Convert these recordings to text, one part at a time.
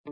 Hi,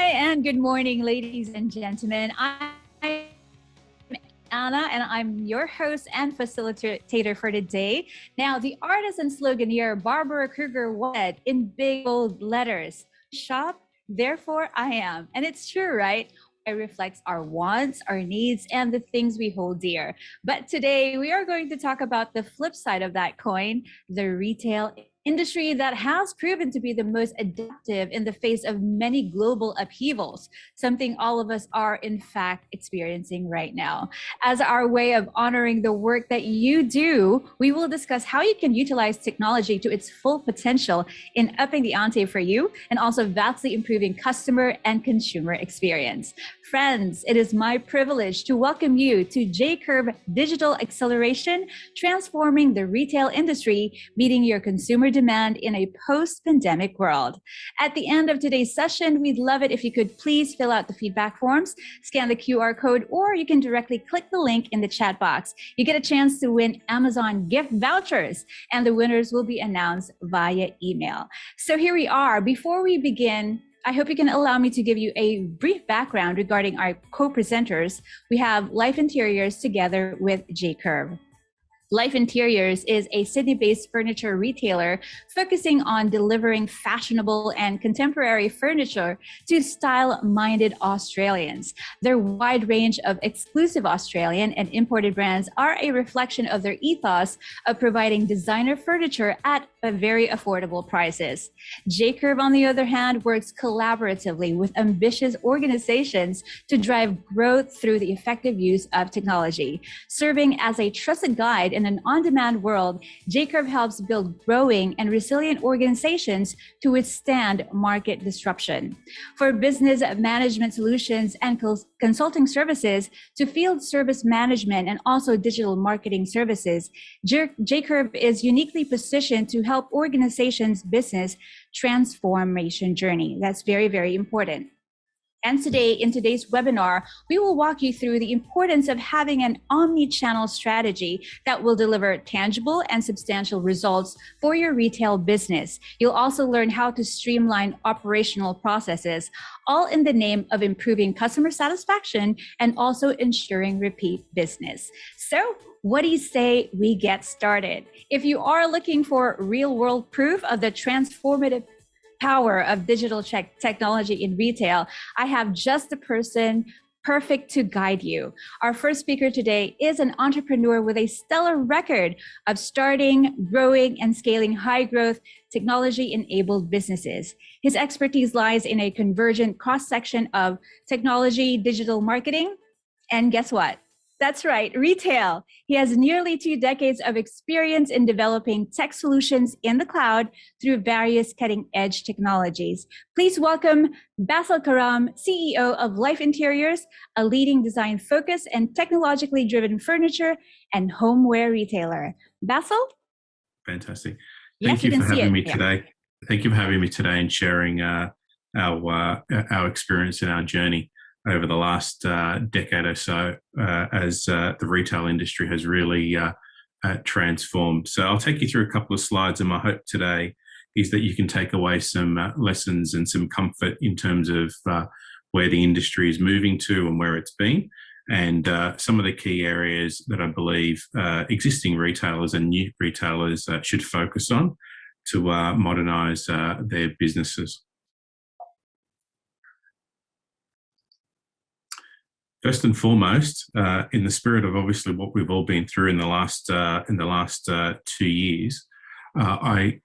and good morning, ladies and gentlemen. I'm Anna, and I'm your host and facilitator for today. Now, the artisan slogan here, Barbara Kruger said in big bold letters, shop, therefore I am. And it's true, right? It reflects our wants, our needs, and the things we hold dear. But today we are going to talk about the flip side of that coin, the retail industry that has proven to be the most adaptive in the face of many global upheavals, something all of us are in fact experiencing right now. As our way of honoring the work that you do, we will discuss how you can utilize technology to its full potential in upping the ante for you and also vastly improving customer and consumer experience. Friends, it is my privilege to welcome you to Jcurve Digital Acceleration, transforming the retail industry, meeting your consumer demand in a post-pandemic world. At the end of today's session, we'd love it if you could please fill out the feedback forms, scan the QR code, or you can directly click the link in the chat box. You get a chance to win Amazon gift vouchers, and the winners will be announced via email. So here we are. Before we begin, I hope you can allow me to give you a brief background regarding our co-presenters. We have Life Interiors together with Jcurve. Life Interiors is a Sydney-based furniture retailer focusing on delivering fashionable and contemporary furniture to style-minded Australians. Their wide range of exclusive Australian and imported brands are a reflection of their ethos of providing designer furniture at very affordable prices. Jcurve, on the other hand, works collaboratively with ambitious organizations to drive growth through the effective use of technology. Serving as a trusted guide in an on-demand world, Jcurve helps build growing and resilient organizations to withstand market disruption. For business management solutions and consulting services to field service management and also digital marketing services, Jcurve is uniquely positioned to help organizations' business transformation journey. That's very, very important. And today, in today's webinar, we will walk you through the importance of having an omni-channel strategy that will deliver tangible and substantial results for your retail business. You'll also learn how to streamline operational processes, all in the name of improving customer satisfaction and also ensuring repeat business. So, what do you say we get started? If you are looking for real-world proof of the transformative power of digital technology in retail, I have just the person perfect to guide you. Our first speaker today is an entrepreneur with a stellar record of starting, growing, and scaling high-growth technology-enabled businesses. His expertise lies in a convergent cross-section of technology, digital marketing, and guess what? That's right, retail. He has nearly 2 decades of experience in developing tech solutions in the cloud through various cutting-edge technologies. Please welcome Basil Karam, CEO of Life Interiors, a leading design-focused and technologically driven furniture and homeware retailer. Basil? Fantastic. Yes, Thank you for having me today. Thank you for having me today and sharing our experience and our journey over the last decade or so as the retail industry has really transformed. So I'll take you through a couple of slides, and my hope today is that you can take away some lessons and some comfort in terms of where the industry is moving to and where it's been, and some of the key areas that I believe existing retailers and new retailers should focus on to modernise their businesses. First and foremost, in the spirit of obviously what we've all been through in the last 2 years, I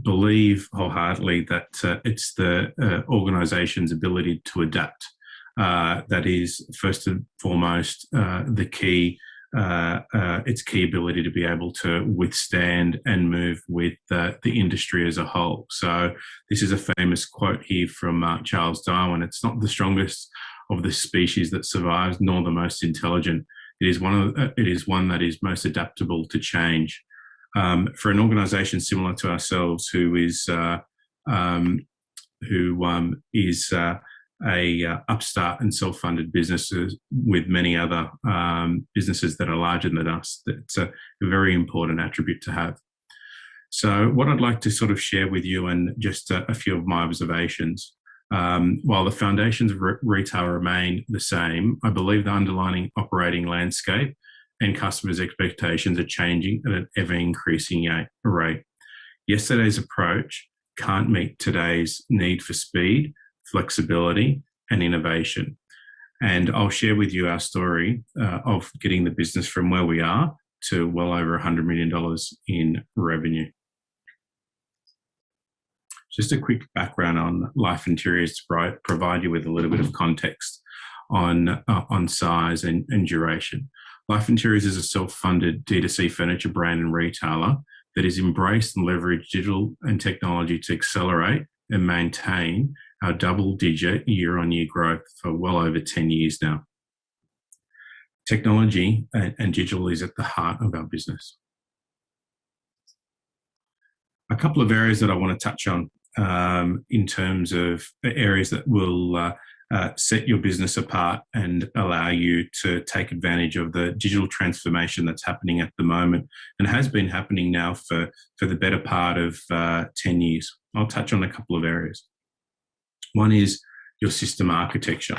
believe wholeheartedly that it's the organisation's ability to adapt that is first and foremost the key. Its key ability to be able to withstand and move with the industry as a whole. So this is a famous quote here from Charles Darwin. It's not the strongest of the species that survives, nor the most intelligent. It is one that is most adaptable to change. For an organisation similar to ourselves, who is a upstart and self-funded businesses with many other businesses that are larger than us, that's a very important attribute to have. So what I'd like to sort of share with you, and just a few of my observations. While the foundations of retail remain the same, I believe the underlying operating landscape and customers' expectations are changing at an ever-increasing rate. Yesterday's approach can't meet today's need for speed, flexibility, and innovation. And I'll share with you our story of getting the business from where we are to well over $100 million in revenue. Just a quick background on Life Interiors to provide you with a little bit of context on size and duration. Life Interiors is a self-funded D2C furniture brand and retailer that has embraced and leveraged digital and technology to accelerate and maintain our double-digit year-on-year growth for well over 10 years now. Technology and digital is at the heart of our business. A couple of areas that I want to touch on in terms of areas that will set your business apart and allow you to take advantage of the digital transformation that's happening at the moment and has been happening now for the better part of 10 years. I'll touch on a couple of areas. One is your system architecture.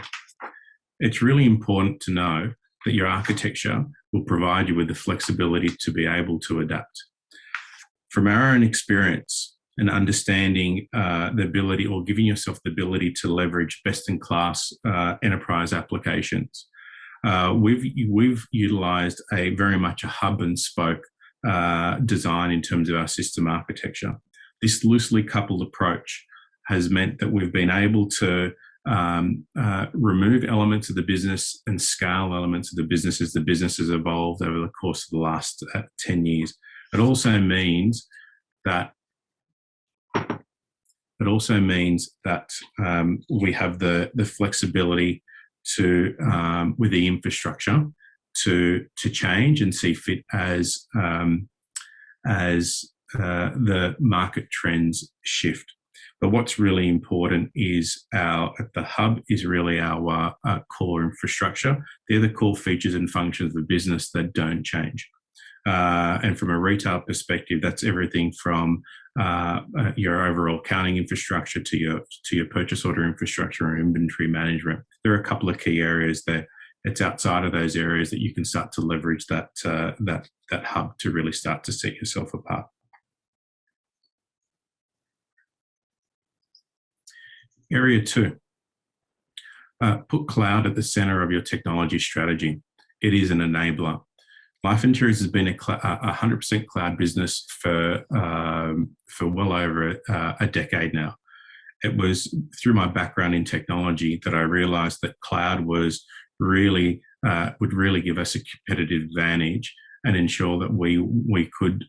It's really important to know that your architecture will provide you with the flexibility to be able to adapt. From our own experience and understanding the ability, or giving yourself the ability to leverage best-in-class enterprise applications, we've utilised a very much a hub and spoke design in terms of our system architecture. This loosely coupled approach has meant that we've been able to remove elements of the business and scale elements of the business as the business has evolved over the course of the last 10 years. It also means that we have the flexibility to with the infrastructure to change and see fit as the market trends shift. But what's really important is at the hub is really our core infrastructure. They're the core features and functions of the business that don't change. And from a retail perspective, that's everything from your overall accounting infrastructure to your purchase order infrastructure and inventory management. There are a couple of key areas there. It's outside of those areas that you can start to leverage that hub to really start to set yourself apart. Area 2, put cloud at the center of your technology strategy. It is an enabler. Life Interiors has been a 100% cloud business for well over a decade now. It was through my background in technology that I realized that cloud was really would really give us a competitive advantage and ensure that we could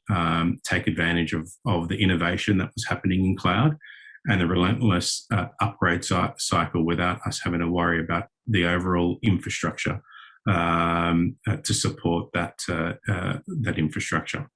take advantage of the innovation that was happening in cloud and the relentless upgrade cycle without us having to worry about the overall infrastructure to support that infrastructure.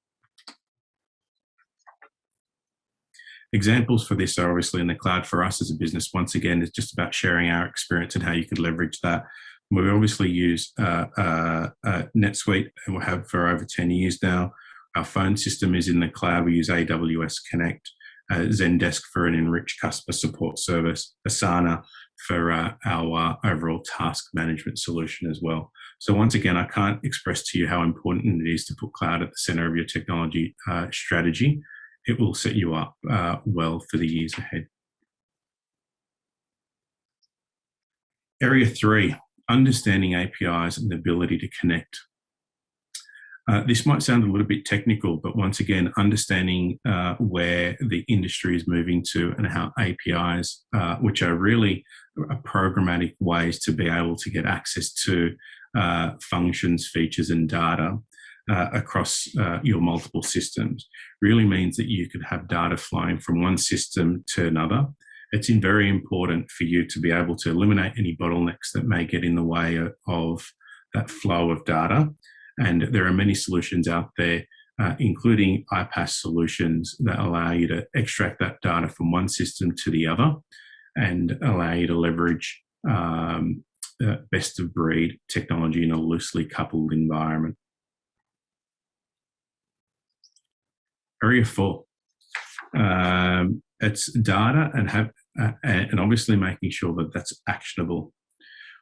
Examples for this are obviously in the cloud. For us as a business, once again, it's just about sharing our experience and how you could leverage that. We obviously use NetSuite, and we have for over 10 years now. Our phone system is in the cloud. We use AWS Connect, Zendesk for an enriched customer support service, Asana for our overall task management solution as well. So once again, I can't express to you how important it is to put cloud at the center of your technology strategy. It will set you up well for the years ahead. Area 3, understanding APIs and the ability to connect. This might sound a little bit technical, but once again, understanding where the industry is moving to and how APIs, which are really programmatic ways to be able to get access to functions, features, and data across your multiple systems, really means that you could have data flowing from one system to another. It's very important for you to be able to eliminate any bottlenecks that may get in the way of that flow of data. And there are many solutions out there, including iPaaS solutions, that allow you to extract that data from one system to the other and allow you to leverage best of breed technology in a loosely coupled environment. Area 4, it's data and obviously making sure that that's actionable.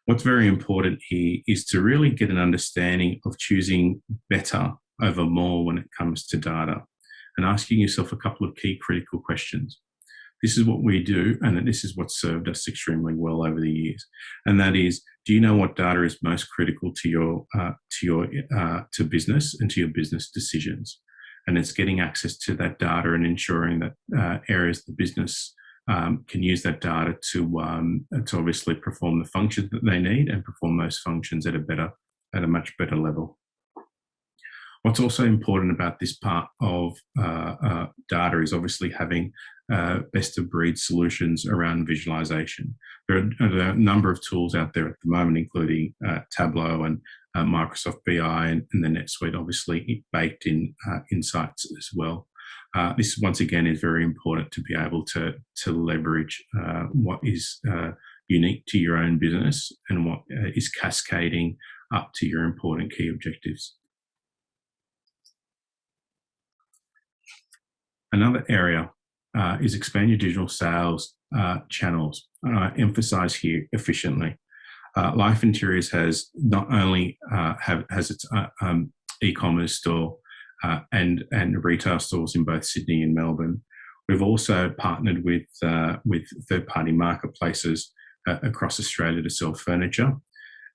What's very important here is to really get an understanding of choosing better over more when it comes to data and asking yourself a couple of key critical questions. This is what we do, and this is what's served us extremely well over the years. And that is, do you know what data is most critical to business and to your business decisions? And it's getting access to that data and ensuring that areas of the business can use that data to obviously perform the functions that they need and perform those functions at a much better level. What's also important about this part of data is obviously having best of breed solutions around visualization. There are a number of tools out there at the moment, including Tableau and Microsoft BI and the NetSuite, obviously baked in insights as well. This once again is very important to be able to leverage what is unique to your own business and what is cascading up to your important key objectives. Another area is expand your digital sales channels. Emphasize here efficiently. Life Interiors has not only has its e-commerce store and retail stores in both Sydney and Melbourne. We've also partnered with third-party marketplaces across Australia to sell furniture,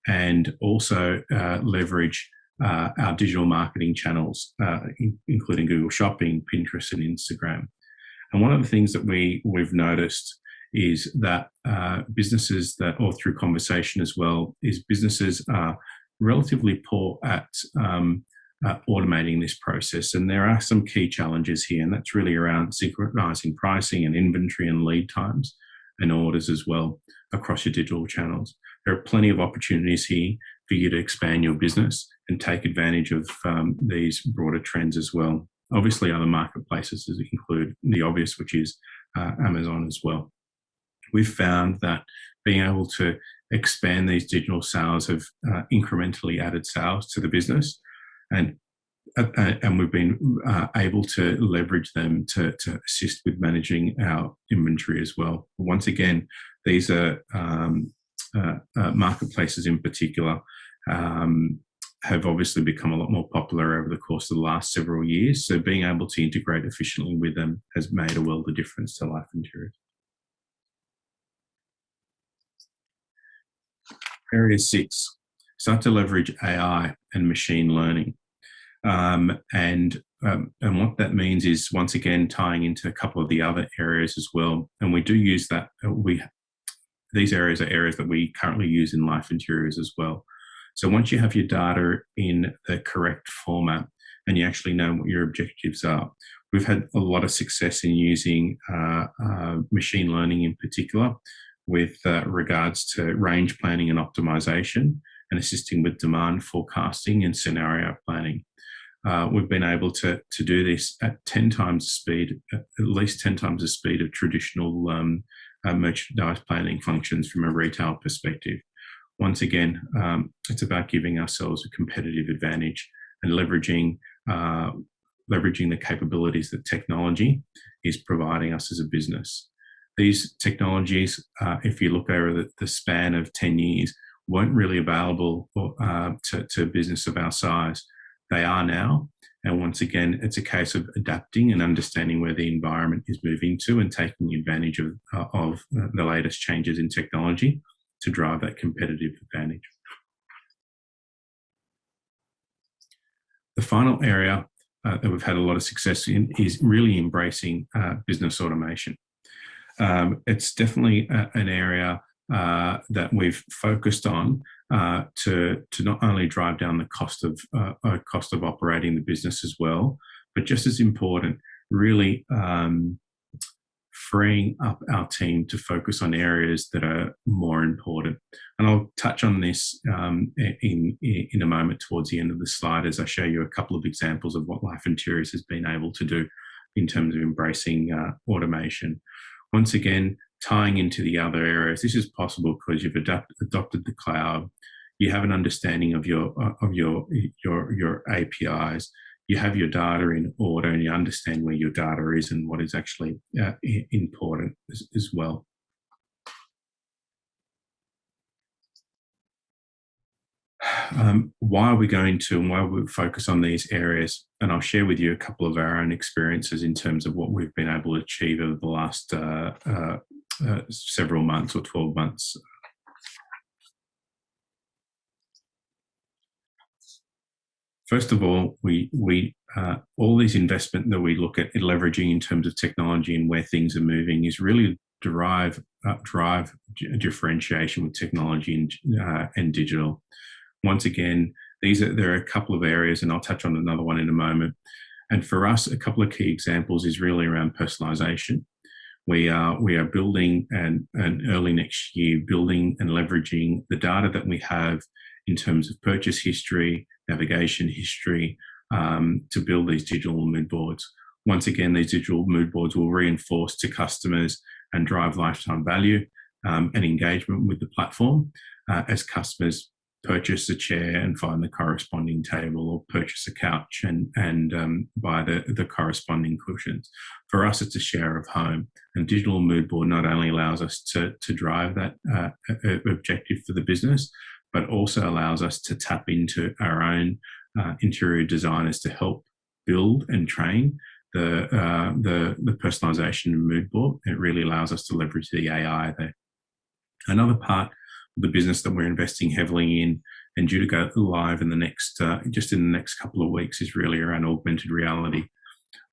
and also leverage our digital marketing channels, including Google Shopping, Pinterest, and Instagram. And one of the things that we've noticed is that businesses that, or through conversation as well, is businesses are relatively poor at automating this process. And there are some key challenges here, and that's really around synchronizing pricing and inventory and lead times and orders as well across your digital channels. There are plenty of opportunities here for you to expand your business and take advantage of these broader trends as well. Obviously, other marketplaces include the obvious, which is Amazon as well. We've found that being able to expand these digital sales have incrementally added sales to the business, and we've been able to leverage them to assist with managing our inventory as well. Once again, these are marketplaces in particular have obviously become a lot more popular over the course of the last several years. So being able to integrate efficiently with them has made a world of difference to Life Interiors. Area 6, start to leverage AI and machine learning. And what that means is, once again, tying into a couple of the other areas as well. And we do use that. These areas are areas that we currently use in Life Interiors as well. So once you have your data in the correct format and you actually know what your objectives are, we've had a lot of success in using machine learning in particular with regards to range planning and optimization, and assisting with demand forecasting and scenario planning. we've been able to do this at 10 times the speed, at least 10 times the speed of traditional merchandise planning functions from a retail perspective. Once again, it's about giving ourselves a competitive advantage and leveraging the capabilities that technology is providing us as a business. These technologies, if you look over the span of 10 years, weren't really available to a business of our size. They are now. And once again, it's a case of adapting and understanding where the environment is moving to and taking advantage of the latest changes in technology to drive that competitive advantage. The final area that we've had a lot of success in is really embracing business automation. It's definitely an area that we've focused on to not only drive down the cost of operating the business as well, but just as important, really freeing up our team to focus on areas that are more important. And I'll touch on this in a moment towards the end of the slide as I show you a couple of examples of what Life Interiors has been able to do in terms of embracing automation. Once again, tying into the other areas, this is possible because you've adopted the cloud. You have an understanding of your APIs. You have your data in order, and you understand where your data is and what is actually important as well. Why are we going to and why we focus on these areas? And I'll share with you a couple of our own experiences in terms of what we've been able to achieve over the last several months or 12 months. First of all, we all these investment that we look at leveraging in terms of technology and where things are moving is really drive differentiation with technology and digital. Once again, there are a couple of areas, and I'll touch on another one in a moment. And for us, a couple of key examples is really around personalization. We are building and early next year building and leveraging the data that we have in terms of purchase history, navigation history, to build these digital mood boards. Once again, these digital mood boards will reinforce to customers and drive lifetime value and engagement with the platform as customers purchase a chair and find the corresponding table, or purchase a couch and buy the corresponding cushions. For us, it's a share of home. And digital mood board not only allows us to drive that objective for the business, but also allows us to tap into our own interior designers to help build and train the personalization of mood board. It really allows us to leverage the AI there. Another part of the business that we're investing heavily in and due to go live in the next couple of weeks is really around augmented reality.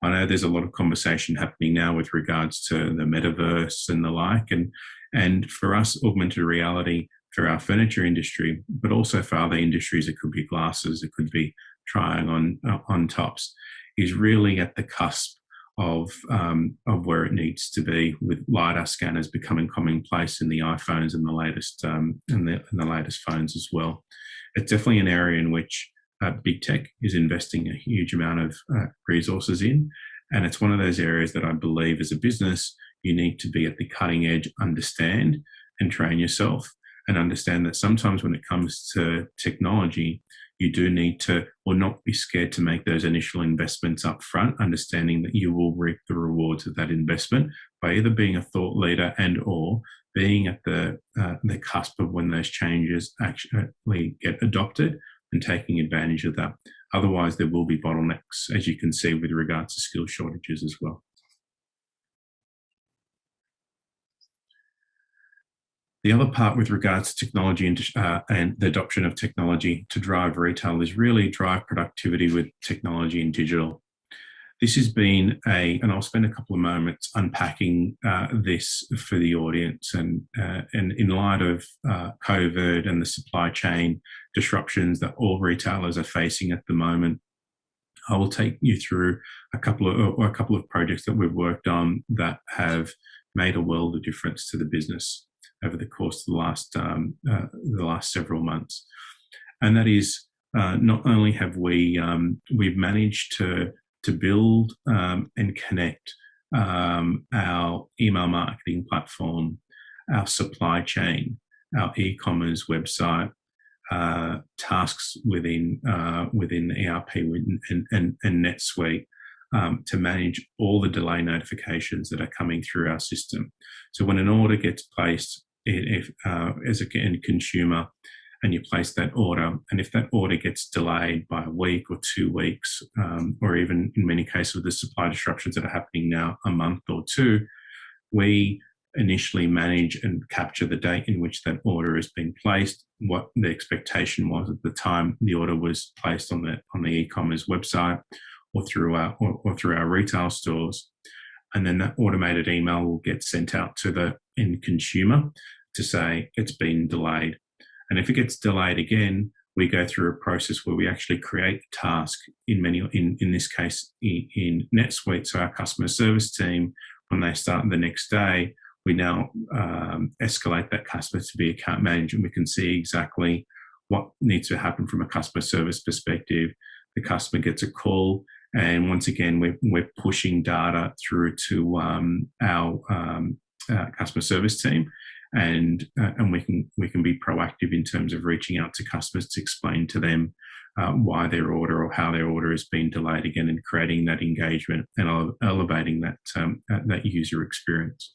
I know there's a lot of conversation happening now with regards to the metaverse and the like, and for us, augmented reality for our furniture industry, but also for other industries, it could be glasses, it could be trying on tops, is really at the cusp of where it needs to be, with LiDAR scanners becoming commonplace in the iPhones and the latest the latest phones as well. It's definitely an area in which big tech is investing a huge amount of resources in, and it's one of those areas that I believe as a business you need to be at the cutting edge, understand and train yourself, and understand that sometimes when it comes to technology, you do need to, or not be scared to make those initial investments up front, understanding that you will reap the rewards of that investment by either being a thought leader and or being at the cusp of when those changes actually get adopted and taking advantage of that. Otherwise, there will be bottlenecks, as you can see, with regards to skill shortages as well. The other part with regards to technology and the adoption of technology to drive retail is really drive productivity with technology and digital. This has been and I'll spend a couple of moments unpacking this for the audience. And in light of COVID and the supply chain disruptions that all retailers are facing at the moment, I will take you through a couple of projects that we've worked on that have made a world of difference to the business over the course of the last several months. And that is not only have we've managed to build and connect our email marketing platform, our supply chain, our e-commerce website, tasks within ERP and NetSuite to manage all the delay notifications that are coming through our system. So when an order gets placed, as a consumer, and you place that order, and if that order gets delayed by a week or 2 weeks, or even in many cases with the supply disruptions that are happening now, a month or two, we initially manage and capture the date in which that order has been placed, what the expectation was at the time the order was placed on the e-commerce website or through our retail stores. And then that automated email will get sent out to the end consumer to say it's been delayed. And if it gets delayed again, we go through a process where we actually create a task in this case in NetSuite. So our customer service team, when they start the next day, we now escalate that customer to be account manager, and we can see exactly what needs to happen from a customer service perspective. The customer gets a call, and once again, we're pushing data through to our customer service team, and we can be proactive in terms of reaching out to customers to explain to them why their order or how their order has been delayed again, and creating that engagement and elevating that user experience.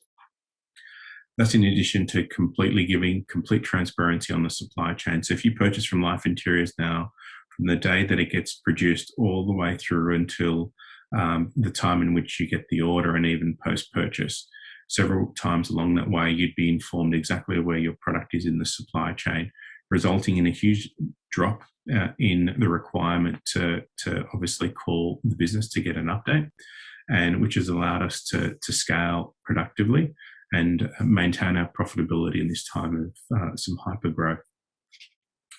That's in addition to completely giving complete transparency on the supply chain. So if you purchase from Life Interiors now, from the day that it gets produced all the way through until the time in which you get the order, and even post-purchase, several times along that way, you'd be informed exactly where your product is in the supply chain, resulting in a huge drop in the requirement to obviously call the business to get an update, and which has allowed us to scale productively and maintain our profitability in this time of some hyper growth.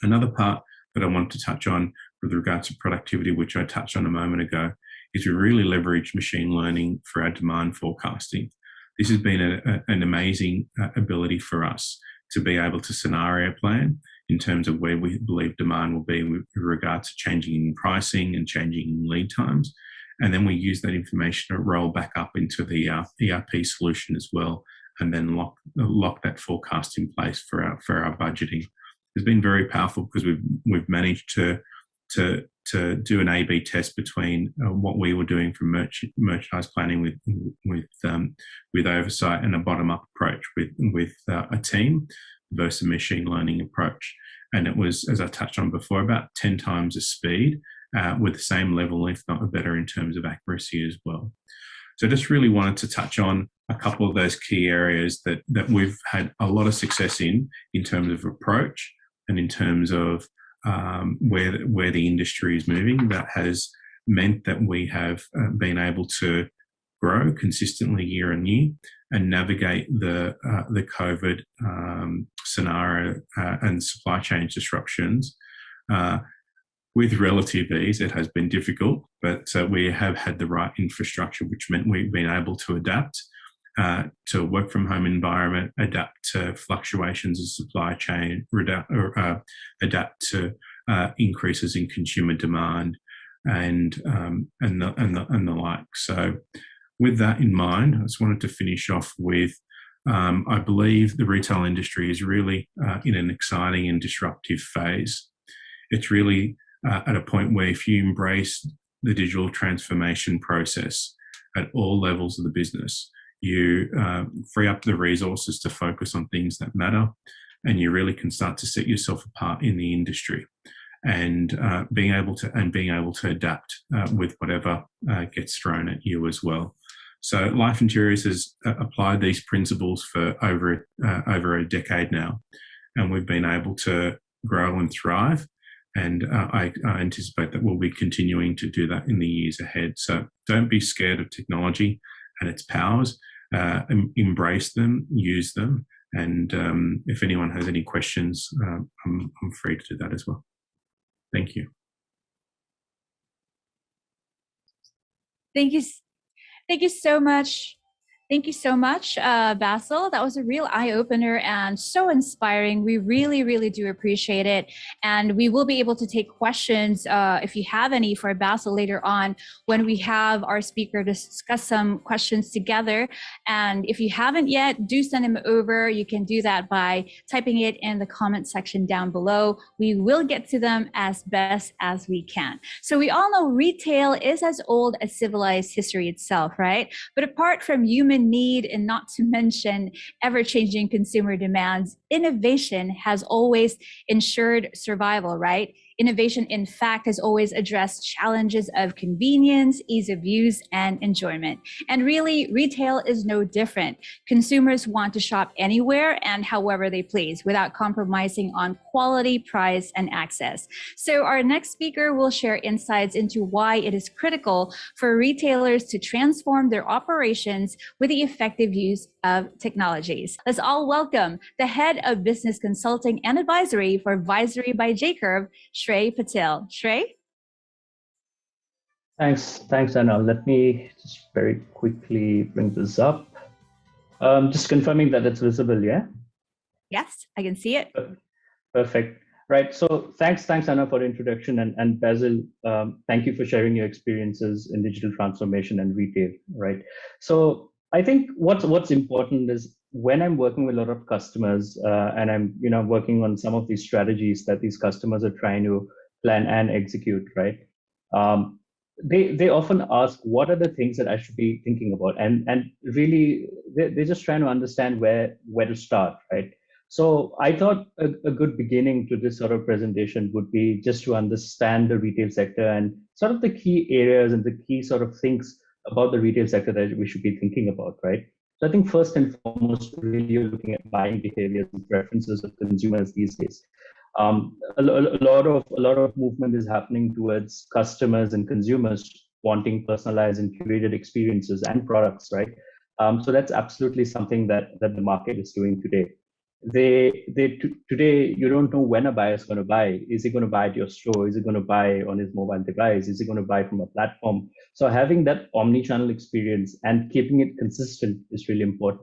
Another part that I want to touch on with regards to productivity, which I touched on a moment ago, is we really leverage machine learning for our demand forecasting. This has been an amazing ability for us to be able to scenario plan in terms of where we believe demand will be with regards to changing in pricing and changing in lead times. And then we use that information to roll back up into the ERP solution as well, and then lock that forecast in place for our budgeting. It's been very powerful because we've managed to do an A/B test between what we were doing from merchandise planning with oversight, and a bottom-up approach with a team versus a machine learning approach. And it was, as I touched on before, about 10 times the speed with the same level, if not better, in terms of accuracy as well. So I just really wanted to touch on a couple of those key areas that we've had a lot of success in terms of approach and in terms of where the industry is moving. That has meant that we have been able to grow consistently year on year and navigate the COVID scenario and supply chain disruptions with relative ease. It has been difficult, but we have had the right infrastructure, which meant we've been able to adapt to a work from home environment, adapt to fluctuations in supply chain, adapt to increases in consumer demand, and the like. So, with that in mind, I just wanted to finish off with I believe the retail industry is really in an exciting and disruptive phase. It's really at a point where if you embrace the digital transformation process at all levels of the business, you free up the resources to focus on things that matter, and you really can start to set yourself apart in the industry, and being able to adapt with whatever gets thrown at you as well. So Life Interiors has applied these principles for over a decade now, and we've been able to grow and thrive. And I anticipate that we'll be continuing to do that in the years ahead. So don't be scared of technology and its powers. Embrace them, use them, and if anyone has any questions, I'm free to do that as well. Thank you. Thank you so much. Thank you so much, Basil. That was a real eye opener and so inspiring. We really, really do appreciate it. And we will be able to take questions if you have any for Basil later on when we have our speaker discuss some questions together. And if you haven't yet, do send him over. You can do that by typing it in the comment section down below. We will get to them as best as we can. So we all know retail is as old as civilized history itself, right? But apart from human need and not to mention ever-changing consumer demands, innovation has always ensured survival, right? Innovation, in fact, has always addressed challenges of convenience, ease of use, and enjoyment. And really, retail is no different. Consumers want to shop anywhere and however they please without compromising on quality, price, and access. So our next speaker will share insights into why it is critical for retailers to transform their operations with the effective use of technologies. Let's all welcome the head of business consulting and advisory for Visory by Jcurve, Shrey Patel. Shrey? Thanks, Anna. Let me just very quickly bring this up. Just confirming that it's visible, yeah? Yes, I can see it. Perfect. Right. So thanks, Anna, for the introduction, and Basil, thank you for sharing your experiences in digital transformation and retail. Right. So I think what's important is when I'm working with a lot of customers, and I'm working on some of these strategies that these customers are trying to plan and execute. Right. They often ask, what are the things that I should be thinking about, and really they're just trying to understand where to start. Right. So I thought a good beginning to this sort of presentation would be just to understand the retail sector and sort of the key areas and the key sort of things about the retail sector that we should be thinking about, right? So I think first and foremost, really you're looking at buying behaviors and preferences of consumers these days. A lot of movement is happening towards customers and consumers wanting personalized and curated experiences and products, right? So that's absolutely something that the market is doing today. Today you don't know when a buyer is going to buy. Is he going to buy at your store? Is he going to buy on his mobile device? Is he going to buy from a platform? So having that omni-channel experience and keeping it consistent is really important.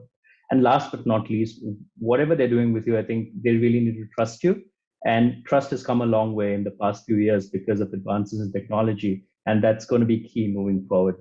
And last but not least, whatever they're doing with you, I think they really need to trust you. And trust has come a long way in the past few years because of advances in technology, and that's going to be key moving forward.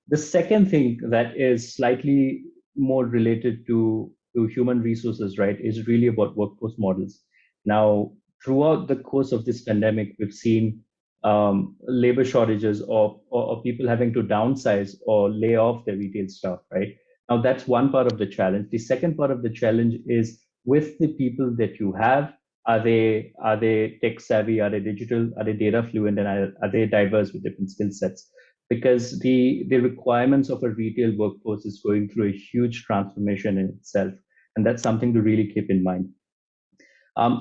The second thing that is slightly more related to human resources, right, is really about workforce models. Now, throughout the course of this pandemic, we've seen labor shortages or people having to downsize or lay off their retail staff, right? Now, that's one part of the challenge. The second part of the challenge is with the people that you have, are they tech savvy? Are they digital? Are they data fluent? And are they diverse with different skill sets? Because the requirements of a retail workforce is going through a huge transformation in itself. And that's something to really keep in mind.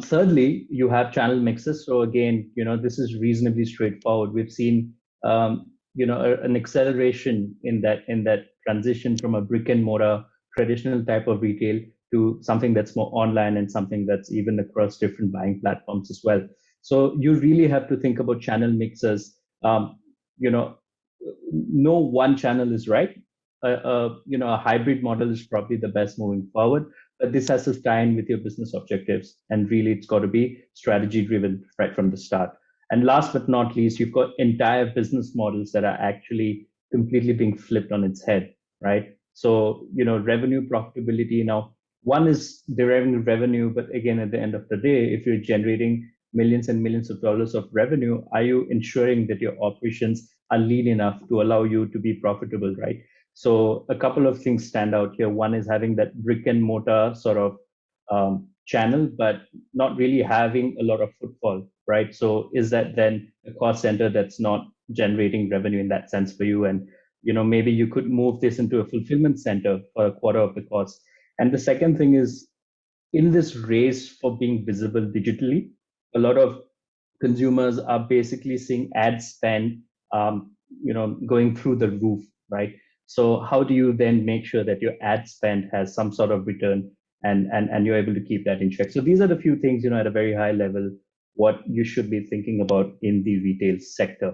Thirdly, you have channel mixes. So again, this is reasonably straightforward. We've seen, an acceleration in that transition from a brick and mortar traditional type of retail to something that's more online and something that's even across different buying platforms as well. So you really have to think about channel mixes. No one channel is right. A hybrid model is probably the best moving forward, but this has to tie in with your business objectives, and really it's got to be strategy driven right from the start. And last but not least, you've got entire business models that are actually completely being flipped on its head, right? So revenue profitability. Now, one is deriving revenue, but again, at the end of the day, if you're generating millions and millions of dollars of revenue, are you ensuring that your operations are lean enough to allow you to be profitable, right? So a couple of things stand out here. One is having that brick and mortar sort of channel, but not really having a lot of footfall, right? So is that then a cost center that's not generating revenue in that sense for you? And maybe you could move this into a fulfillment center for a quarter of the cost. And the second thing is, in this race for being visible digitally, a lot of consumers are basically seeing ad spend, going through the roof, right? So how do you then make sure that your ad spend has some sort of return and you're able to keep that in check? So these are the few things, at a very high level, what you should be thinking about in the retail sector.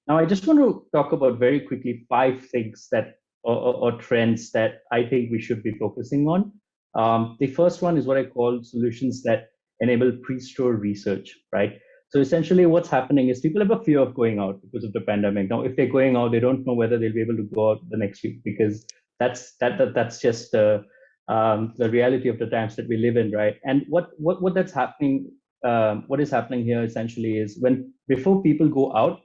Now, I just want to talk about very quickly 5 things that or trends that I think we should be focusing on. The first one is what I call solutions that enable pre-store research, right? So essentially what's happening is people have a fear of going out because of the pandemic. Now, if they're going out, they don't know whether they'll be able to go out the next week, because that's just the reality of the times that we live in, right? And what that's happening, what is happening here essentially is when before people go out,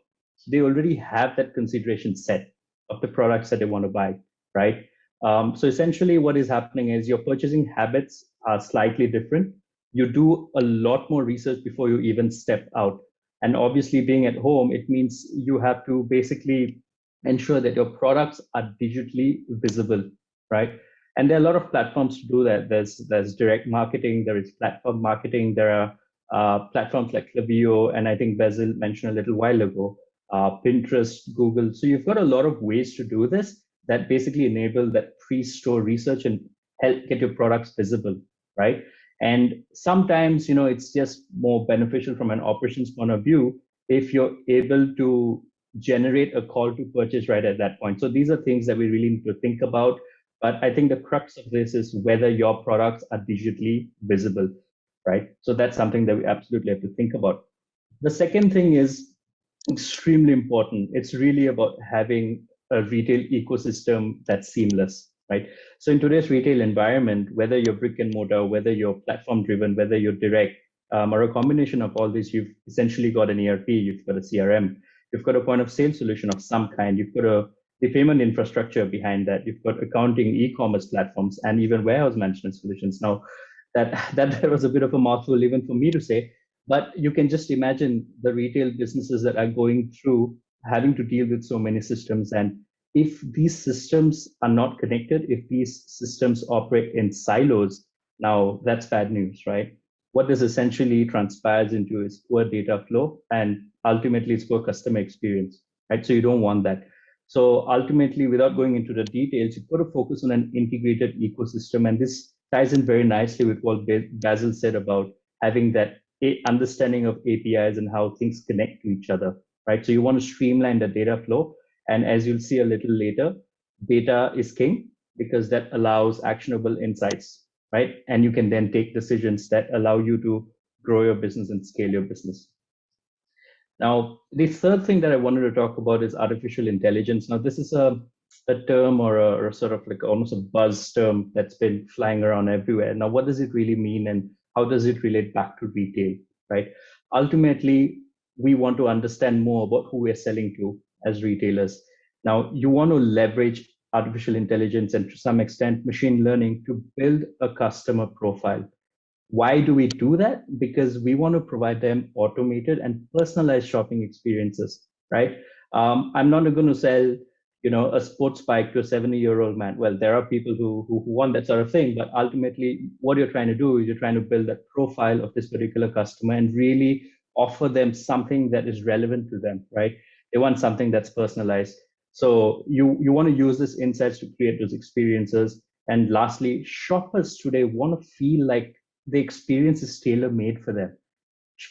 they already have that consideration set of the products that they want to buy, right? So essentially what is happening is your purchasing habits are slightly different. You do a lot more research before you even step out. And obviously being at home, it means you have to basically ensure that your products are digitally visible, right? And there are a lot of platforms to do that. There's direct marketing, there is platform marketing, there are platforms like Klaviyo, and I think Basil mentioned a little while ago, Pinterest, Google. So you've got a lot of ways to do this that basically enable that pre-store research and help get your products visible, right? And sometimes, it's just more beneficial from an operations point of view if you're able to generate a call to purchase right at that point. So these are things that we really need to think about. But I think the crux of this is whether your products are digitally visible, right? So that's something that we absolutely have to think about. The second thing is extremely important. It's really about having a retail ecosystem that's seamless, right? So in today's retail environment, whether you're brick and mortar, whether you're platform driven, whether you're direct, or a combination of all this, you've essentially got an ERP, you've got a CRM, you've got a point of sale solution of some kind, you've got the payment infrastructure behind that, you've got accounting, e-commerce platforms, and even warehouse management solutions. Now, that was a bit of a mouthful even for me to say, but you can just imagine the retail businesses that are going through having to deal with so many systems. And if these systems are not connected, if these systems operate in silos, now that's bad news, right? What this essentially transpires into is poor data flow, and ultimately it's poor customer experience, right? So you don't want that. So ultimately, without going into the details, you've got to focus on an integrated ecosystem. And this ties in very nicely with what Basil said about having that understanding of APIs and how things connect to each other, right? So you want to streamline the data flow. And as you'll see a little later, data is king because that allows actionable insights, right? And you can then take decisions that allow you to grow your business and scale your business. Now, the third thing that I wanted to talk about is artificial intelligence. Now, this is a term or a sort of like almost a buzz term that's been flying around everywhere. Now, what does it really mean and how does it relate back to retail, right? Ultimately, we want to understand more about who we're selling to as retailers. Now, you want to leverage artificial intelligence and to some extent machine learning to build a customer profile. Why do we do that? Because we want to provide them automated and personalized shopping experiences, right? I'm not going to sell, a sports bike to a 70-year-old man. Well, there are people who want that sort of thing, but ultimately what you're trying to do is you're trying to build that profile of this particular customer and really offer them something that is relevant to them, right? They want something that's personalized. So you want to use this insights to create those experiences. And lastly, shoppers today want to feel like the experience is tailor-made for them.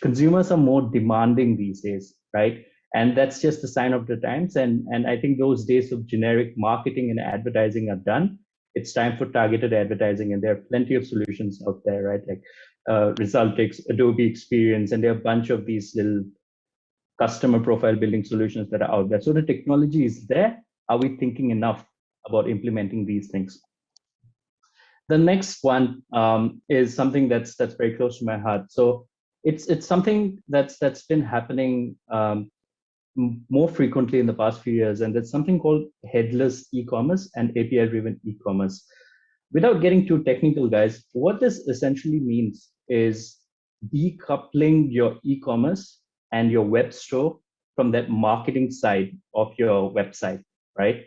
Consumers are more demanding these days, right? And that's just a sign of the times. And I think those days of generic marketing and advertising are done. It's time for targeted advertising, and there are plenty of solutions out there, right? Like Resultix, Adobe Experience, and there are a bunch of these little customer profile building solutions that are out there. So the technology is there. Are we thinking enough about implementing these things? The next one is something that's very close to my heart. So it's something that's been happening more frequently in the past few years, and that's something called headless e-commerce and API-driven e-commerce. Without getting too technical, guys, what this essentially means is decoupling your e-commerce and your web store from that marketing side of your website, right?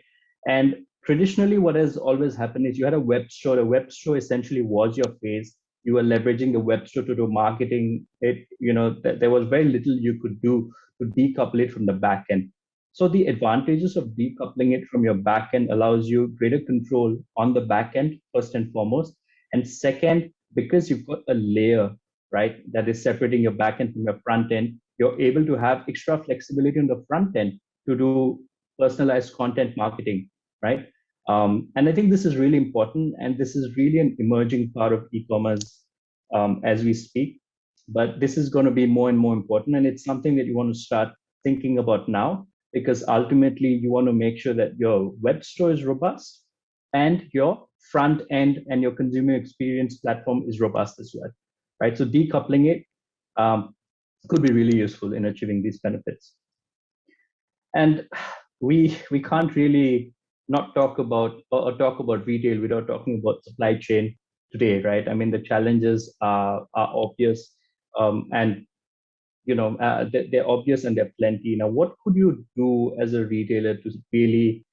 And traditionally, what has always happened is you had a web store. A web store essentially was your face. You were leveraging the web store to do marketing. There was very little you could do to decouple it from the back end. So the advantages of decoupling it from your back end allows you greater control on the back end, first and foremost. And second, because you've got a layer, right, that is separating your back end from your front end, you're able to have extra flexibility on the front end to do personalized content marketing, right? And I think this is really important, and this is really an emerging part of e-commerce as we speak. But this is going to be more and more important, and it's something that you want to start thinking about now, because ultimately you want to make sure that your web store is robust and your front end and your consumer experience platform is robust as well, right? So decoupling it could be really useful in achieving these benefits. And we can't really not talk about or talk about retail without talking about supply chain today, right? I mean, the challenges are obvious, and they're obvious and they're plenty. Now, what could you do as a retailer to really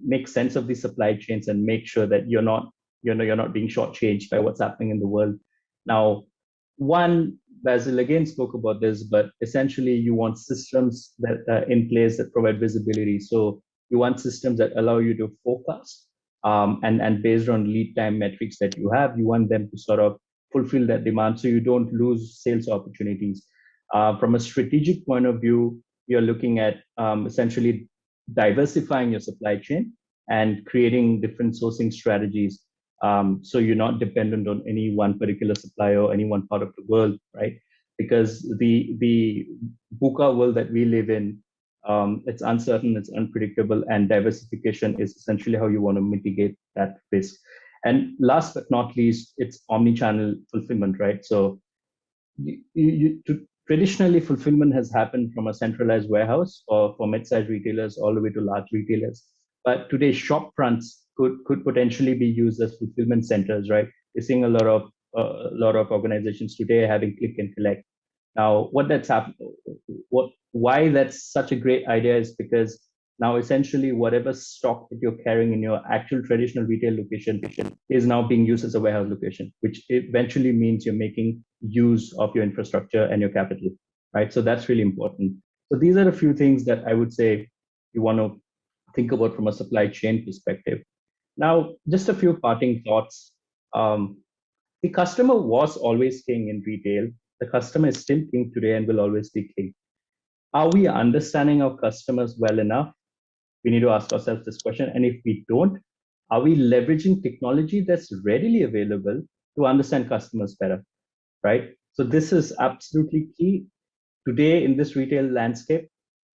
make sense of these supply chains and make sure that you're not being shortchanged by what's happening in the world? Now, one, Basil again spoke about this, but essentially you want systems that are in place that provide visibility. So you want systems that allow you to forecast, and based on lead time metrics that you have, you want them to sort of fulfill that demand so you don't lose sales opportunities. From a strategic point of view, you're looking at essentially diversifying your supply chain and creating different sourcing strategies, so you're not dependent on any one particular supplier or any one part of the world, right? Because the VUCA world that we live in, it's uncertain, it's unpredictable, and diversification is essentially how you want to mitigate that risk. And last but not least, it's omni-channel fulfillment, right? So traditionally, fulfillment has happened from a centralized warehouse or for mid-sized retailers all the way to large retailers. But today, shop fronts could potentially be used as fulfillment centers, right? We're seeing a lot of organizations today having click and collect. Now, why that's such a great idea is because now essentially whatever stock that you're carrying in your actual traditional retail location is now being used as a warehouse location, which eventually means you're making use of your infrastructure and your capital, right? So that's really important. So these are a few things that I would say you want to think about from a supply chain perspective. Now, just a few parting thoughts. The customer was always king in retail. The customer is still king today and will always be king. Are we understanding our customers well enough? We need to ask ourselves this question. And if we don't, are we leveraging technology that's readily available to understand customers better, right? So this is absolutely key. Today in this retail landscape,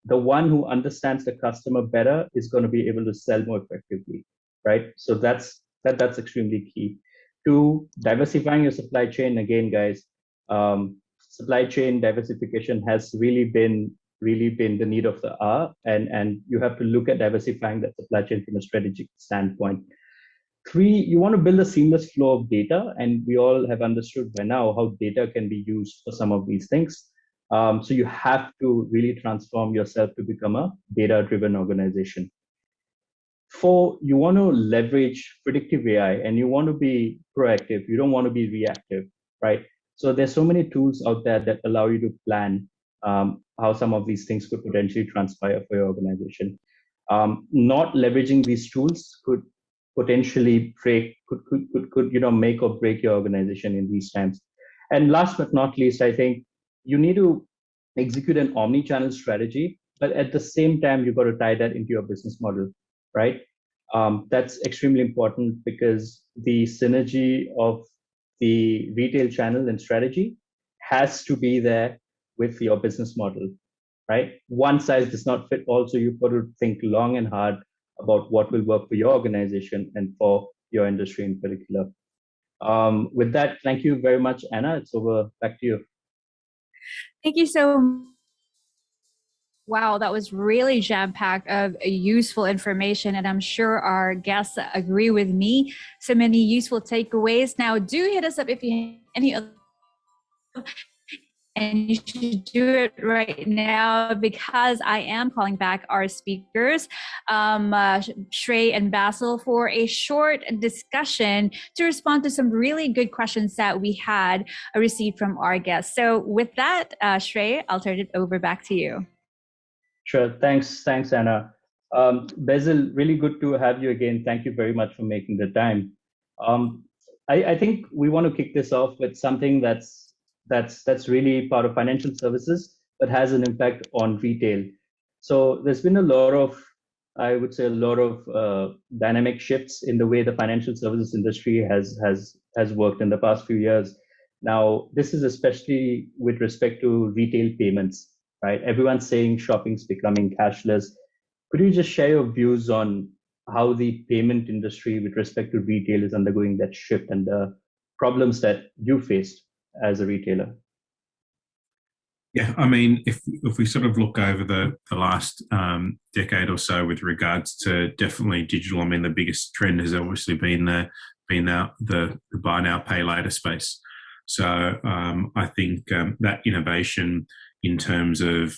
the one who understands the customer better is going to be able to sell more effectively, right? So that's extremely key. To diversifying your supply chain, again, guys, supply chain diversification has really been the need of the hour, and you have to look at diversifying that supply chain from a strategic standpoint. Three, you want to build a seamless flow of data, and we all have understood by now how data can be used for some of these things. So you have to really transform yourself to become a data-driven organization. Four, you want to leverage predictive AI and you want to be proactive. You don't want to be reactive, right? So there's so many tools out there that allow you to plan how some of these things could potentially transpire for your organization. Not leveraging these tools could potentially make or break your organization in these times. And last but not least, I think you need to execute an omni-channel strategy, but at the same time, you've got to tie that into your business model, right? That's extremely important because the synergy of the retail channel and strategy has to be there with your business model, right? One size does not fit all, so you've got to think long and hard about what will work for your organization and for your industry in particular. With that, thank you very much, Anna. It's over. Back to you. Thank you so much. Wow, that was really jam-packed of useful information, and I'm sure our guests agree with me. So many useful takeaways. Now, do hit us up if you have any other, and you should do it right now because I am calling back our speakers, Shrey and Basil, for a short discussion to respond to some really good questions that we had received from our guests. So with that, Shrey, I'll turn it over back to you. Sure. Thanks, Anna. Basil, really good to have you again. Thank you very much for making the time. I think we want to kick this off with something that's really part of financial services, but has an impact on retail. So there's been a lot of I would say, a lot of dynamic shifts in the way the financial services industry has worked in the past few years. Now, this is especially with respect to retail payments, right? Everyone's saying shopping's becoming cashless. Could you just share your views on how the payment industry with respect to retail is undergoing that shift and the problems that you faced as a retailer? Yeah, I mean, if we sort of look over the last decade or so with regards to definitely digital, I mean, the biggest trend has obviously been the buy now, pay later space. So I think that innovation in terms of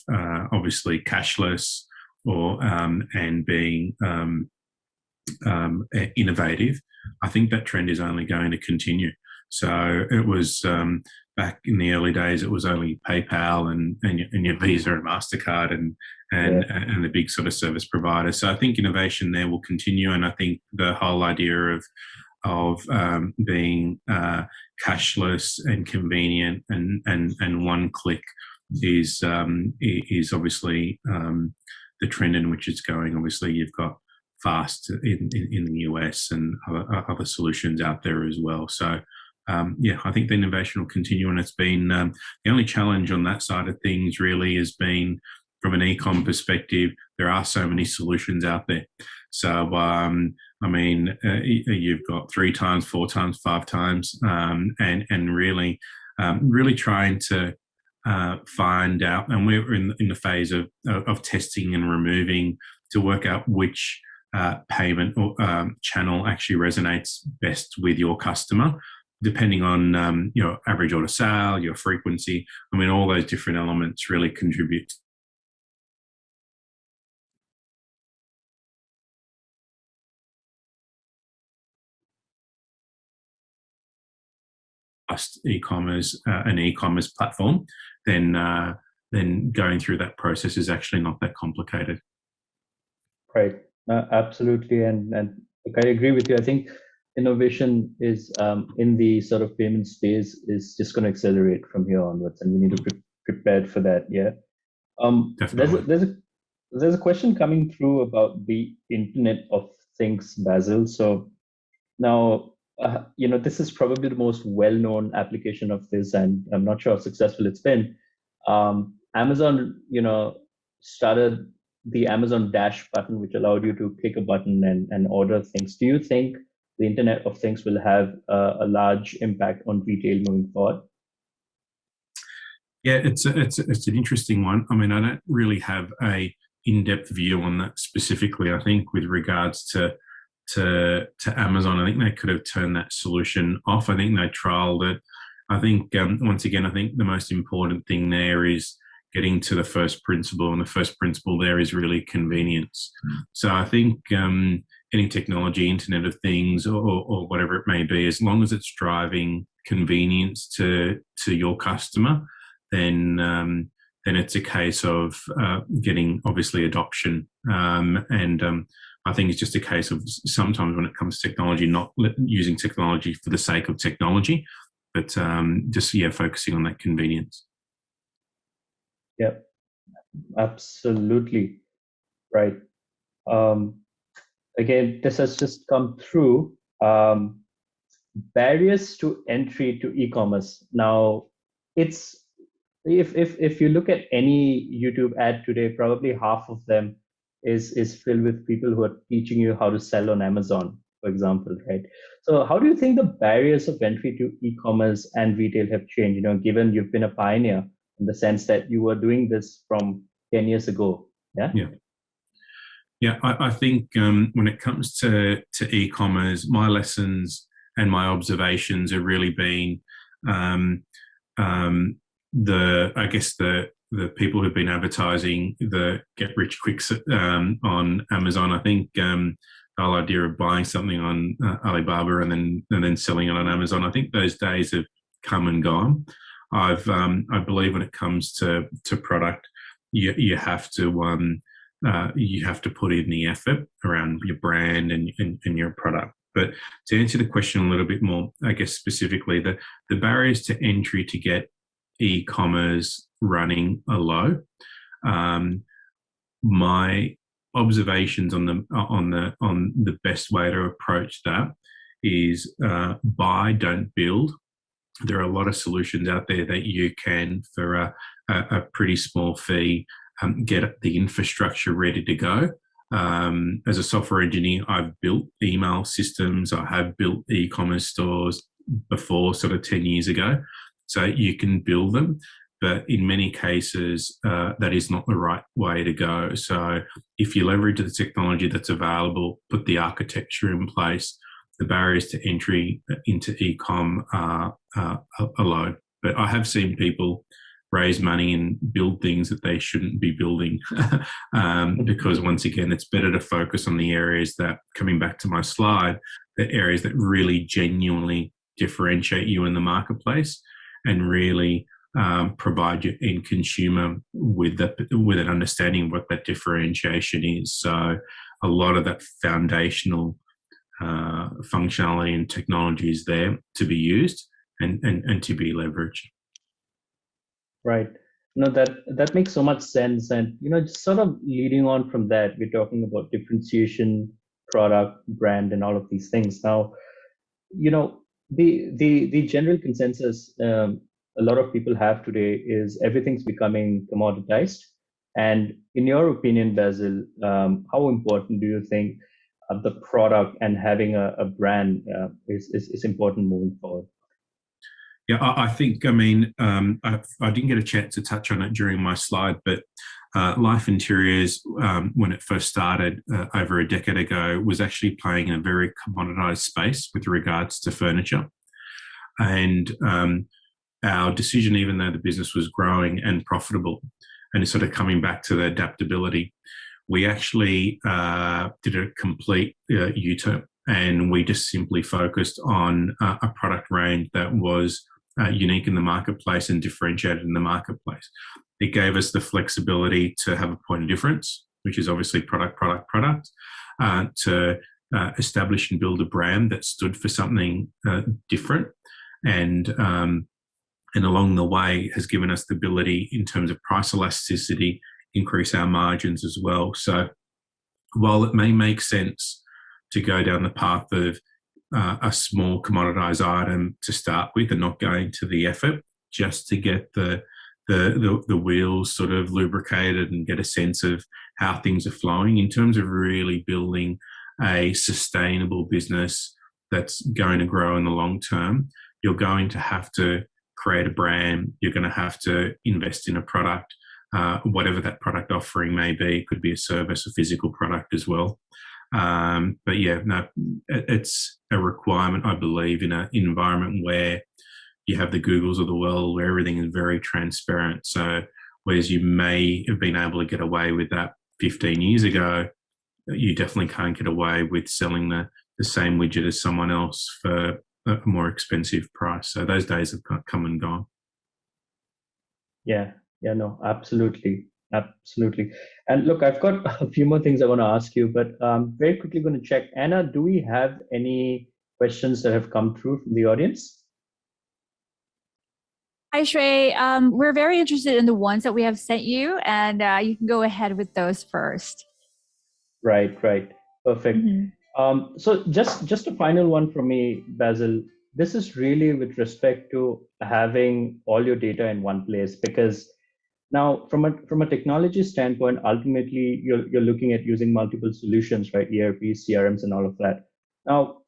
obviously cashless or and being innovative, I think that trend is only going to continue. So it was back in the early days, it was only PayPal and your Visa and MasterCard and the big sort of service providers. So I think innovation there will continue, and I think the whole idea of being cashless and convenient and one click is obviously the trend in which it's going. Obviously, you've got Fast in the US and other solutions out there as well. So yeah, I think the innovation will continue, and it's been the only challenge on that side of things really has been from an e-com perspective. There are so many solutions out there. So I mean, you've got 3 times, 4 times, 5 times, and really trying to find out. And we're in the phase of testing and removing to work out which payment or channel actually resonates best with your customer, depending on your average order sale, your frequency. I mean, all those different elements really contribute e-commerce, an e-commerce platform, then going through that process is actually not that complicated. Right. Absolutely. And I agree with you. I think innovation is in the sort of payment space is just going to accelerate from here onwards, and we need to be prepared for that. Yeah. There's a question coming through about the Internet of Things, Basil. So now, this is probably the most well-known application of this, and I'm not sure how successful it's been. Amazon, started the Amazon Dash button, which allowed you to click a button and order things. Do you think the Internet of Things will have a large impact on retail moving forward? Yeah, it's an interesting one. I mean, I don't really have a in-depth view on that specifically. I think with regards to Amazon, I think they could have turned that solution off. I think they trialed it. I think once again, I think the most important thing there is getting to the first principle, and the first principle there is really convenience. So I think any technology, Internet of Things, or whatever it may be, as long as it's driving convenience to your customer, then it's a case of getting obviously adoption. I think it's just a case of sometimes when it comes to technology, not using technology for the sake of technology, but just focusing on that convenience. Yep, absolutely right. Again, this has just come through. Barriers to entry to e-commerce. Now, it's if you look at any YouTube ad today, probably half of them is filled with people who are teaching you how to sell on Amazon, for example, right? So how do you think the barriers of entry to e-commerce and retail have changed, given you've been a pioneer in the sense that you were doing this from 10 years ago? Yeah, I think when it comes to e-commerce, my lessons and my observations have really been the people who've been advertising the get rich quicks on Amazon. I think the whole idea of buying something on Alibaba and then selling it on Amazon, I think those days have come and gone. I believe when it comes to product, you have to put in the effort around your brand and your product. But to answer the question a little bit more, I guess specifically, the barriers to entry to get e-commerce running are low. My observations on the best way to approach that is buy, don't build. There are a lot of solutions out there that you can, for a pretty small fee, get the infrastructure ready to go. As a software engineer, I've built email systems. I have built e-commerce stores before, sort of 10 years ago. So you can build them, but in many cases, that is not the right way to go. So if you leverage the technology that's available, put the architecture in place, the barriers to entry into e-com are low. But I have seen people raise money and build things that they shouldn't be building because, once again, it's better to focus on the areas that, coming back to my slide, the areas that really genuinely differentiate you in the marketplace and really provide your end consumer with an understanding of what that differentiation is. So a lot of that foundational functionality and technology is there to be used and to be leveraged. Right. No, that makes so much sense. And, just sort of leading on from that, we're talking about differentiation, product, brand, and all of these things. Now, the general consensus a lot of people have today is everything's becoming commoditized. And in your opinion, Basil, how important do you think the product and having a brand is important moving forward? Yeah, I think, I didn't get a chance to touch on it during my slide, but Life Interiors, when it first started over a decade ago, was actually playing in a very commoditized space with regards to furniture. And our decision, even though the business was growing and profitable, and sort of coming back to the adaptability, we actually did a complete U-turn, and we just simply focused on a product range that was unique in the marketplace and differentiated in the marketplace. It gave us the flexibility to have a point of difference, which is obviously product, to establish and build a brand that stood for something different, and along the way has given us the ability, in terms of price elasticity, increase our margins as well. So while it may make sense to go down the path of a small commoditized item to start with and not going to the effort just to get the wheels sort of lubricated and get a sense of how things are flowing, in terms of really building a sustainable business that's going to grow in the long term, you're going to have to create a brand. You're going to have to invest in a product, whatever that product offering may be. It could be a service, a physical product as well. But yeah, no, it's a requirement, I believe, in an environment where you have the Googles of the world, where everything is very transparent. So whereas you may have been able to get away with that 15 years ago, you definitely can't get away with selling the same widget as someone else for a more expensive price. So those days have come and gone. Yeah, no, absolutely. And look, I've got a few more things I want to ask you, but very quickly going to check. Anna, do we have any questions that have come through from the audience? Hi, Shrey. We're very interested in the ones that we have sent you, and you can go ahead with those first. Right. Perfect. Mm-hmm. So just a final one from me, Basil. This is really with respect to having all your data in one place, because now from a technology standpoint, ultimately you're looking at using multiple solutions, right? ERPs, CRMs, and all of that. Now,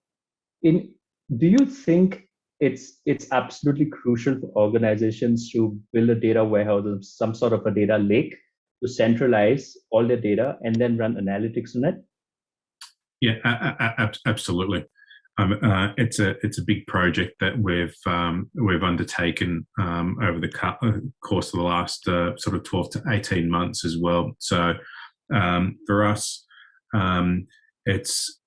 do you think it's absolutely crucial for organizations to build a data warehouse, some sort of a data lake, to centralize all their data and then run analytics on it? Yeah, absolutely. It's a big project that we've undertaken over the course of the last sort of 12 to 18 months as well. So for us, it's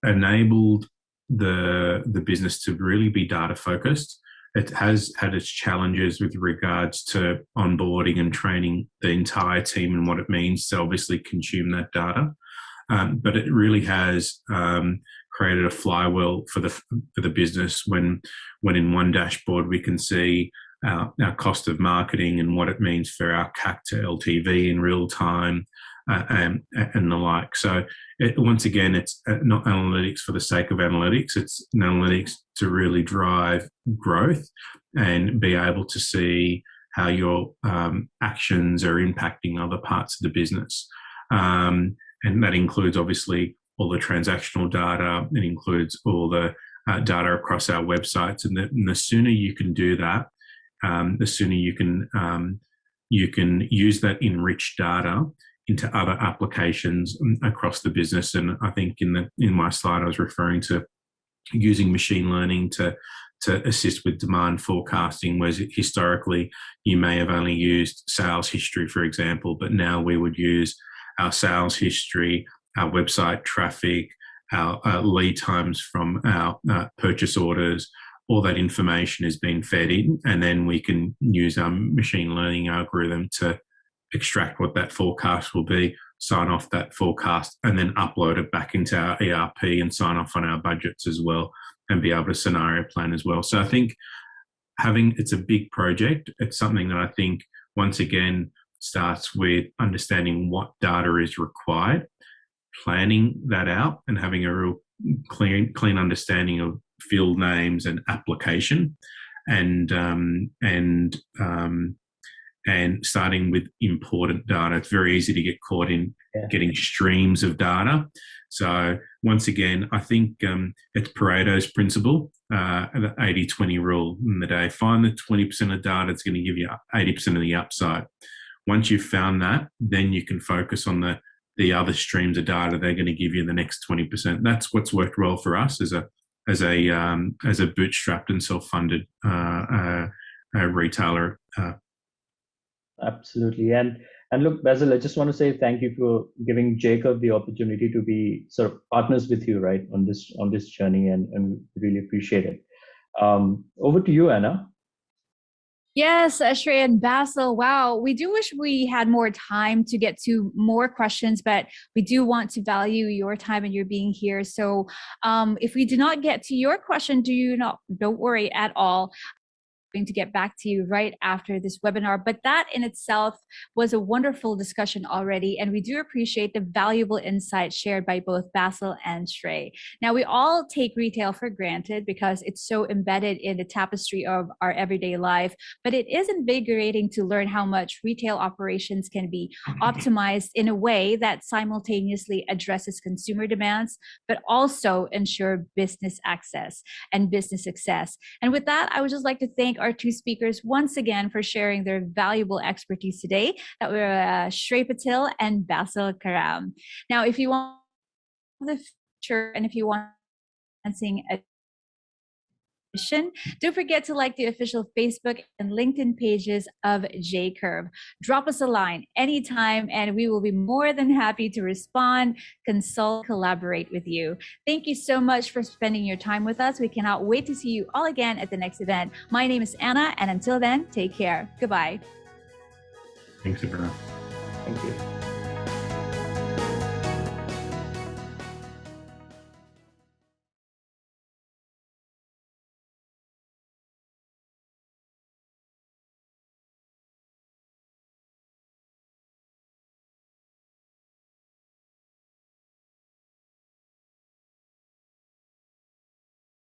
enabled the business to really be data focused. It has had its challenges with regards to onboarding and training the entire team and what it means to obviously consume that data. But it really has created a flywheel for the business when in one dashboard we can see our cost of marketing and what it means for our CAC to LTV in real time, and the like. So once again, it's not analytics for the sake of analytics. It's an analytics to really drive growth and be able to see how your actions are impacting other parts of the business. And that includes obviously all the transactional data. It includes all the data across our websites. And the sooner you can do that, the sooner you can use that enriched data into other applications across the business. And I think in my slide, I was referring to using machine learning to assist with demand forecasting, whereas historically you may have only used sales history, for example, but now we would use our sales history, our website traffic, our lead times from our purchase orders. All that information is being fed in, and then we can use our machine learning algorithm to extract what that forecast will be, sign off that forecast, and then upload it back into our ERP and sign off on our budgets as well, and be able to scenario plan as well. So I think it's a big project. It's something that I think, once again, starts with understanding what data is required, planning that out, and having a real clean understanding of field names and application, and starting with important data. It's very easy to get caught in getting streams of data. So once again, I think it's Pareto's principle, the 80-20 rule in the day. Find the 20% of data that's going to give you 80% of the upside. Once you've found that, then you can focus on the other streams of data they're going to give you the next 20%. That's what's worked well for us as a bootstrapped and self-funded retailer. Absolutely. And look, Basil, I just want to say thank you for giving Jcurve the opportunity to be sort of partners with you, right, on this journey, and really appreciate it. Over to you, Anna. Yes, Shreya and Basil. Wow, we do wish we had more time to get to more questions, but we do want to value your time and your being here. So if we do not get to your question, don't worry at all. Going to get back to you right after this webinar. But that in itself was a wonderful discussion already, and we do appreciate the valuable insights shared by both Basil and Shrey. Now, we all take retail for granted because it's so embedded in the tapestry of our everyday life, but it is invigorating to learn how much retail operations can be optimized in a way that simultaneously addresses consumer demands, but also ensure business access and business success. And with that, I would just like to thank our two speakers once again for sharing their valuable expertise today. That were Shrey Patil and Basil Karam. Now, if you want the future and if you want dancing don't forget to like the official Facebook and LinkedIn pages of Jcurve. Drop us a line anytime, and we will be more than happy to respond, consult, collaborate with you. Thank you so much for spending your time with us. We cannot wait to see you all again at the next event. My name is Anna, and until then, take care. Goodbye. Thanks, everyone. Thank you.